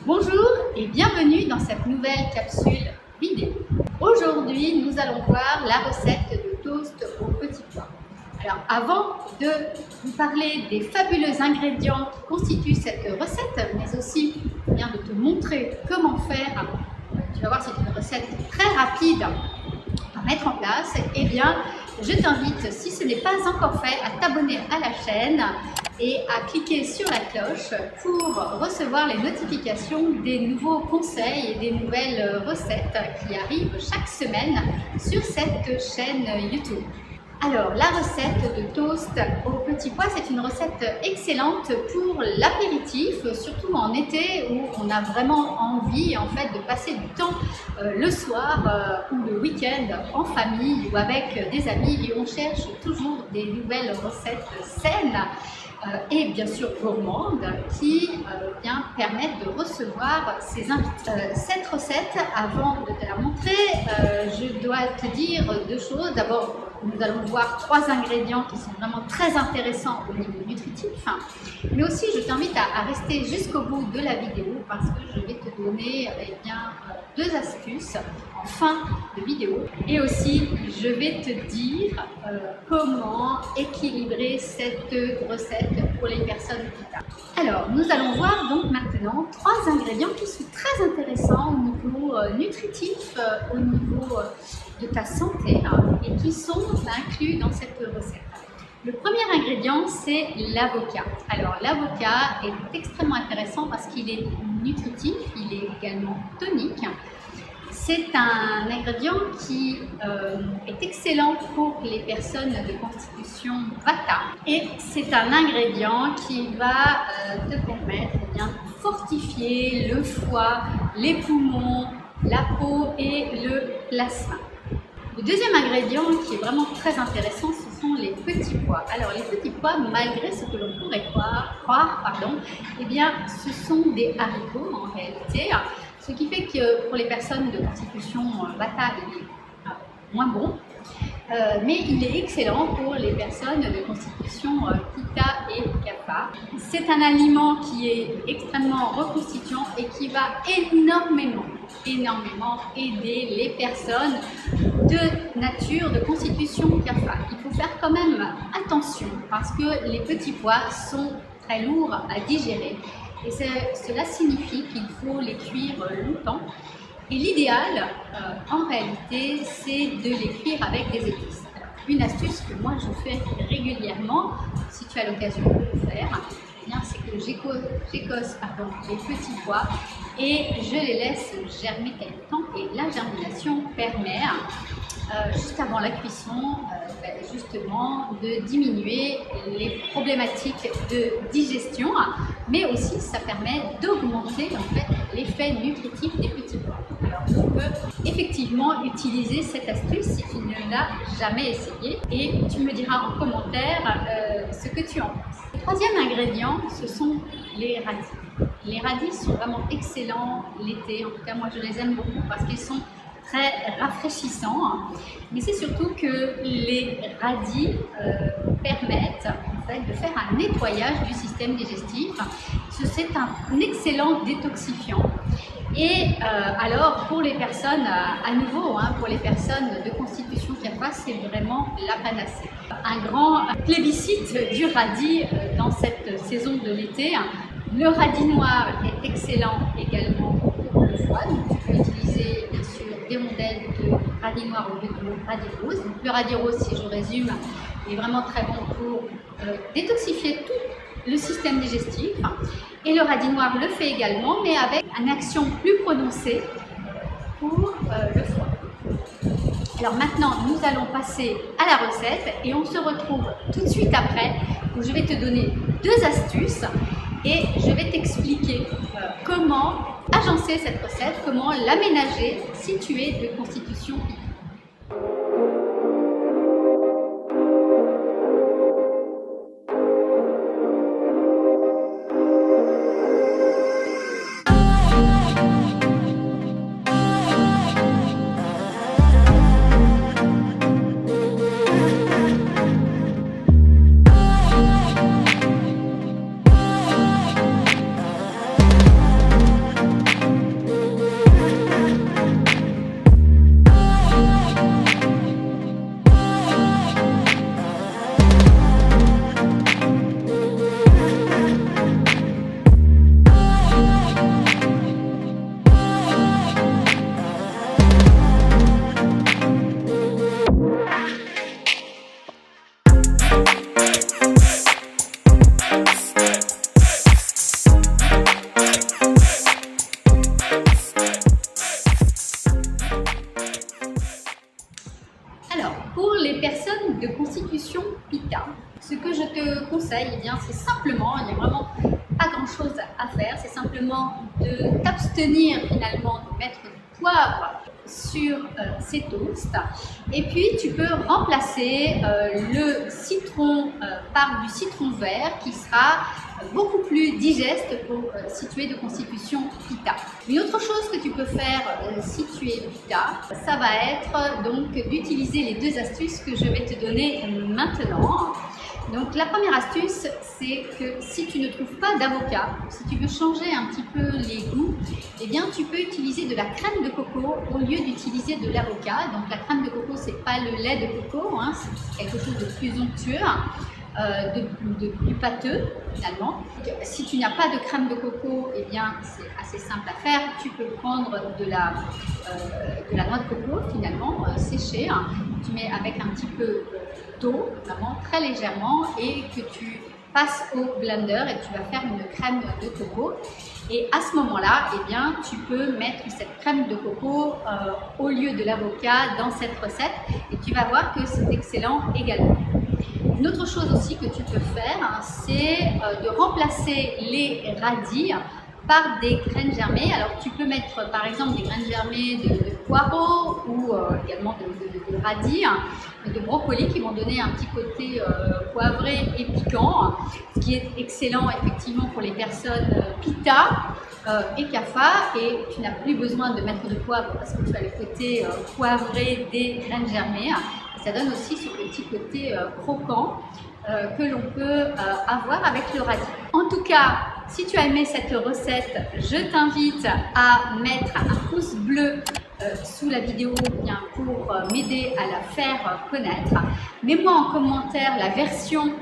Bonjour et bienvenue dans cette nouvelle capsule vidéo. Aujourd'hui, nous allons voir la recette de toast aux petits pois. Alors, avant de vous parler des fabuleux ingrédients qui constituent cette recette, mais aussi de te montrer comment faire, tu vas voir, c'est une recette très rapide à mettre en place. Eh bien, je t'invite, si ce n'est pas encore fait, à t'abonner à la chaîne et à cliquer sur la cloche pour recevoir les notifications des nouveaux conseils et des nouvelles recettes qui arrivent chaque semaine sur cette chaîne YouTube. Alors, la recette de toast aux petits pois, c'est une recette excellente pour l'apéritif, surtout en été où on a vraiment envie de passer du temps le soir ou le week-end en famille ou avec des amis, et on cherche toujours des nouvelles recettes saines et bien sûr gourmandes qui permettent de recevoir ces invités. Cette recette, avant de te la montrer, je dois te dire deux choses. D'abord, nous allons voir 3 ingrédients qui sont vraiment très intéressants au niveau nutritif, mais aussi je t'invite à rester jusqu'au bout de la vidéo parce que je vais te donner 2 astuces en fin de vidéo, et aussi je vais te dire comment équilibrer cette recette pour les personnes qui tapent. Alors, nous allons voir donc maintenant 3 ingrédients qui sont très intéressants au niveau nutritif, au niveau de ta santé, et qui sont inclus dans cette recette. Le premier ingrédient, c'est l'avocat. Alors, l'avocat est extrêmement intéressant parce qu'il est nutritif, il est également tonique. C'est un ingrédient qui est excellent pour les personnes de constitution Vata, et c'est un ingrédient qui va te permettre de fortifier le foie, les poumons, la peau et le plasma. Le deuxième ingrédient qui est vraiment très intéressant, ce sont les petits pois. Alors, les petits pois, malgré ce que l'on pourrait croire, eh bien, ce sont des haricots en réalité, ce qui fait que pour les personnes de constitution Vata, il est moins bon, mais il est excellent pour les personnes de constitution Pitta et Kapha. C'est un aliment qui est extrêmement reconstituant et qui va énormément aider les personnes de nature de constitution Kapha. Il faut faire quand même attention parce que les petits pois sont très lourds à digérer, et cela signifie qu'il faut les cuire longtemps. Et l'idéal, en réalité, c'est de les cuire avec des épices. Alors, une astuce que moi je fais régulièrement, si tu as l'occasion de le faire, c'est que j'écosse les petits pois et je les laisse germer quelque temps. Et la germination permet, juste avant la cuisson, justement de diminuer les problématiques de digestion, mais aussi ça permet d'augmenter l'effet nutritif des petits pois. Alors, tu peux effectivement utiliser cette astuce si tu ne l'as jamais essayé, et tu me diras en commentaire ce que tu en penses. Le troisième ingrédient, ce sont les radis. Les radis sont vraiment excellents l'été, en tout cas moi je les aime beaucoup parce qu'ils sont très rafraîchissants, mais c'est surtout que les radis permettent de faire un nettoyage du système digestif. C'est un excellent détoxifiant. Et alors pour les personnes, à nouveau, pour les personnes de constitution Kapha, c'est vraiment la panacée. Un grand plébiscite du radis dans cette saison de l'été. Le radis noir est excellent également pour le foie, donc tu peux utiliser bien sûr des rondelles de radis noir au lieu de radis rose. Donc, le radis rose, si je résume, est vraiment très bon pour détoxifier tout le système digestif, et le radis noir le fait également, mais avec une action plus prononcée pour le foie. Alors maintenant, nous allons passer à la recette et on se retrouve tout de suite après où je vais te donner 2 astuces et je vais t'expliquer comment agencer cette recette, comment l'aménager si tu es de constitution Pitta. conseil, eh bien, c'est simplement, il n'y a vraiment pas grand chose à faire, c'est simplement de t'abstenir finalement de mettre du poivre sur ces toasts, et puis tu peux remplacer le citron par du citron vert qui sera beaucoup plus digeste pour si tu es de constitution Pitta. Une autre chose que tu peux faire si tu es Pitta, ça va être donc d'utiliser les deux astuces que je vais te donner maintenant. Donc la première astuce, c'est que si tu ne trouves pas d'avocat, si tu veux changer un petit peu les goûts, eh bien tu peux utiliser de la crème de coco au lieu d'utiliser de l'avocat. Donc la crème de coco, c'est pas le lait de coco, hein, c'est quelque chose de plus onctueux, de plus pâteux finalement. Donc, si tu n'as pas de crème de coco, eh bien c'est assez simple à faire. Tu peux prendre de la noix de coco finalement séchée. Hein. Tu mets avec un petit peu d'eau, vraiment très légèrement, et que tu passes au blender et tu vas faire une crème de coco. Et à ce moment-là, eh bien, tu peux mettre cette crème de coco au lieu de l'avocat dans cette recette et tu vas voir que c'est excellent également. Une autre chose aussi que tu peux faire, hein, c'est de remplacer les radis par des graines germées. Alors tu peux mettre par exemple des graines germées de poireaux ou également de radis, de brocolis qui vont donner un petit côté poivré et piquant, ce qui est excellent effectivement pour les personnes Pitta et Kapha, et tu n'as plus besoin de mettre de poivre parce que tu as le côté poivré des graines germées. Et ça donne aussi ce petit côté croquant que l'on peut avoir avec le radis. En tout cas, si tu as aimé cette recette, je t'invite à mettre un pouce bleu sous la vidéo bien, pour m'aider à la faire connaître. Mets-moi en commentaire la version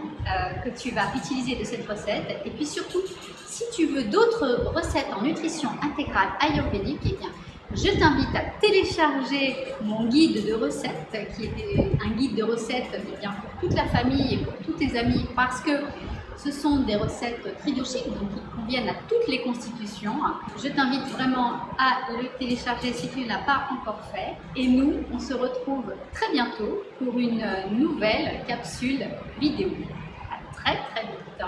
que tu vas utiliser de cette recette. Et puis surtout, si tu veux d'autres recettes en nutrition intégrale ayurvédique, eh bien, je t'invite à télécharger mon guide de recettes, qui est un guide de recettes bien, pour toute la famille et pour tous tes amis, parce que ce sont des recettes tridoshiques, donc qui conviennent à toutes les constitutions. Je t'invite vraiment à le télécharger si tu ne l'as pas encore fait. Et nous, on se retrouve très bientôt pour une nouvelle capsule vidéo. À très vite.